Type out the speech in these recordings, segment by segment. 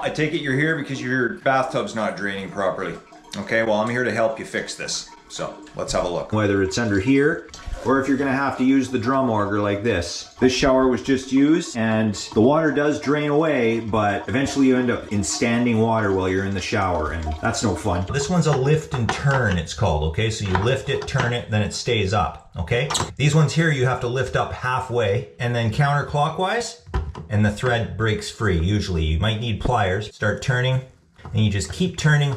I take it you're here because your bathtub's not draining properly. Okay, well, I'm here to help you fix this. So let's have a look. Whether it's under here or if you're gonna have to use the drum auger like this. This shower was just used and the water does drain away, but eventually you end up in standing water while you're in the shower, and that's no fun. This one's a lift and turn, it's called, okay? So you lift it, turn it, then it stays up, okay? These ones here you have to lift up halfway and then counterclockwise, and the thread breaks free. Usually you might need pliers. Start turning and you just keep turning.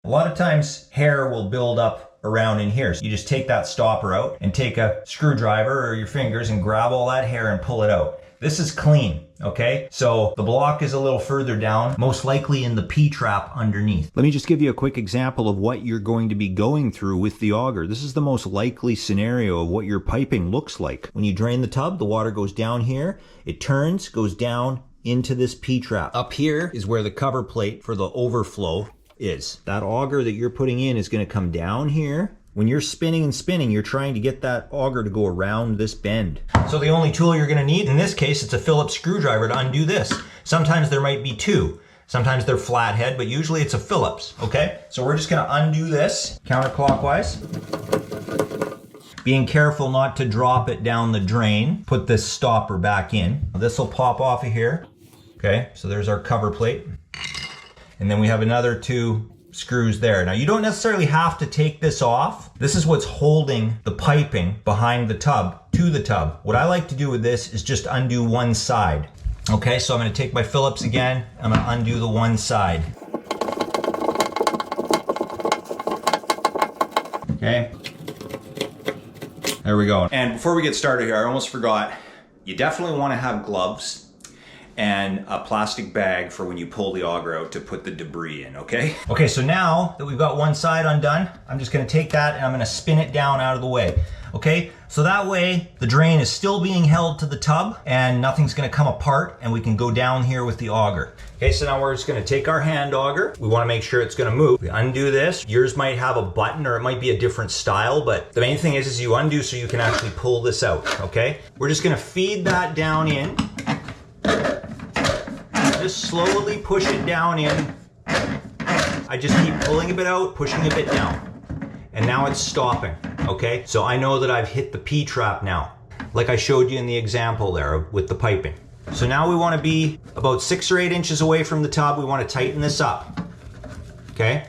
A lot of times hair will build up around in here. So you just take that stopper out and take a screwdriver or your fingers and grab all that hair and pull it out. This is clean, okay? So the block is a little further down, most likely in the P-trap underneath. Let me just give you a quick example of what you're going to be going through with the auger. This is the most likely scenario of what your piping looks like. When you drain the tub, the water goes down here, it turns, goes down into this P-trap. Up here is where the cover plate for the overflow is. That auger that you're putting in is going to come down here. When you're spinning and spinning, you're trying to get that auger to go around this bend. So the only tool you're going to need, in this case, it's a Phillips screwdriver to undo this. Sometimes there might be two. Sometimes they're flathead, but usually it's a Phillips, okay? So we're just going to undo this counterclockwise. Being careful not to drop it down the drain. Put this stopper back in. This will pop off of here. Okay, so there's our cover plate. And then we have another two screws there. Now you don't necessarily have to take this off. This is what's holding the piping behind the tub to the tub. What I like to do with this is just undo one side. Okay, so I'm going to take my Phillips again. I'm going to undo the one side. Okay. There we go. And before we get started here, I almost forgot. You definitely want to have gloves and a plastic bag for when you pull the auger out to put the debris in, okay? Okay, so now that we've got one side undone, I'm just gonna take that and I'm gonna spin it down out of the way, okay? So that way, the drain is still being held to the tub and nothing's gonna come apart and we can go down here with the auger. Okay, so now we're just gonna take our hand auger. We wanna make sure it's gonna move. We undo this. Yours might have a button or it might be a different style, but the main thing is you undo so you can actually pull this out, okay? We're just gonna feed that down in. Just slowly push it down in. I just keep pulling a bit out, pushing a bit down. And now it's stopping, okay? So I know that I've hit the P-trap now, like I showed you in the example there with the piping. So now we want to be about 6 or 8 inches away from the tub. We want to tighten this up, okay?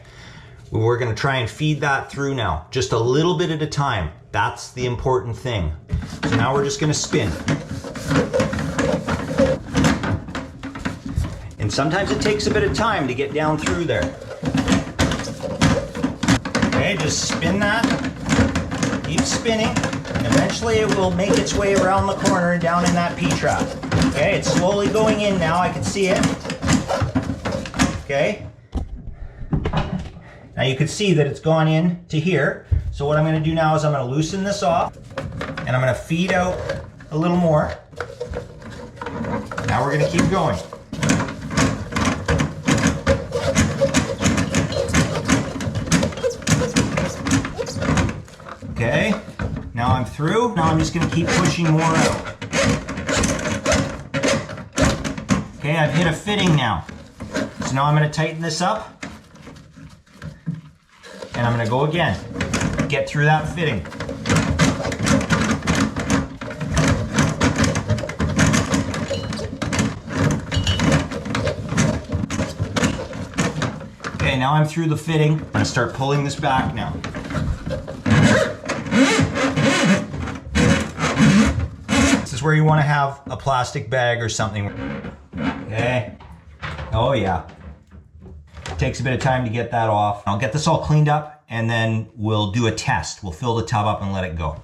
We're going to try and feed that through now, just a little bit at a time. That's the important thing. So now we're just going to spin. And sometimes it takes a bit of time to get down through there. Okay, just spin that, keep spinning, and eventually it will make its way around the corner and down in that P-trap. Okay, it's slowly going in now, I can see it. Okay. Now you can see that it's gone in to here. So what I'm gonna do now is I'm gonna loosen this off, and I'm gonna feed out a little more. Now we're gonna keep going. Okay, now I'm through. Now I'm just going to keep pushing more out. Okay, I've hit a fitting now. So now I'm going to tighten this up. And I'm going to go again. Get through that fitting. Okay, now I'm through the fitting. I'm going to start pulling this back now. Where you want to have a plastic bag or something. Okay. Oh yeah. It takes a bit of time to get that off. I'll get this all cleaned up and then we'll do a test. We'll fill the tub up and let it go.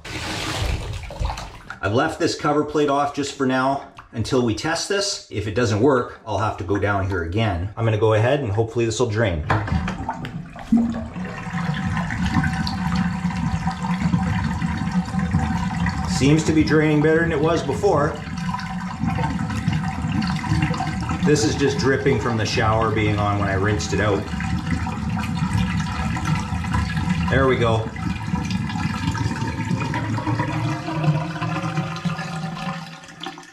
I've left this cover plate off just for now until we test this. If it doesn't work, I'll have to go down here again. I'm going to go ahead and hopefully this will drain. Seems to be draining better than it was before. This is just dripping from the shower being on when I rinsed it out. There we go.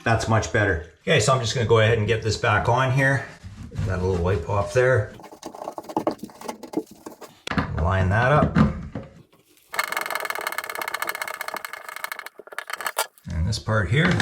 That's much better. Okay, so I'm just gonna go ahead and get this back on here. Got a little wipe off there. Line that up. And this part here.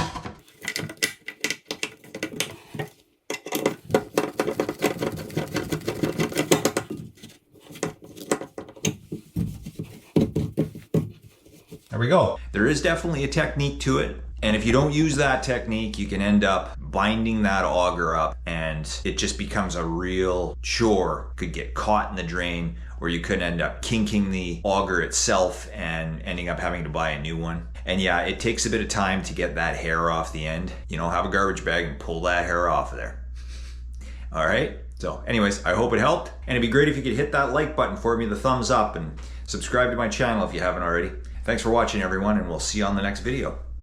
There we go. There is definitely a technique to it. And if you don't use that technique, you can end up binding that auger up and it just becomes a real chore. Could get caught in the drain, or you could end up kinking the auger itself and ending up having to buy a new one. And yeah, it takes a bit of time to get that hair off the end. You know, have a garbage bag and pull that hair off of there. All right. So anyways, I hope it helped. And it'd be great if you could hit that like button for me, the thumbs up, and subscribe to my channel if you haven't already. Thanks for watching, everyone, and we'll see you on the next video.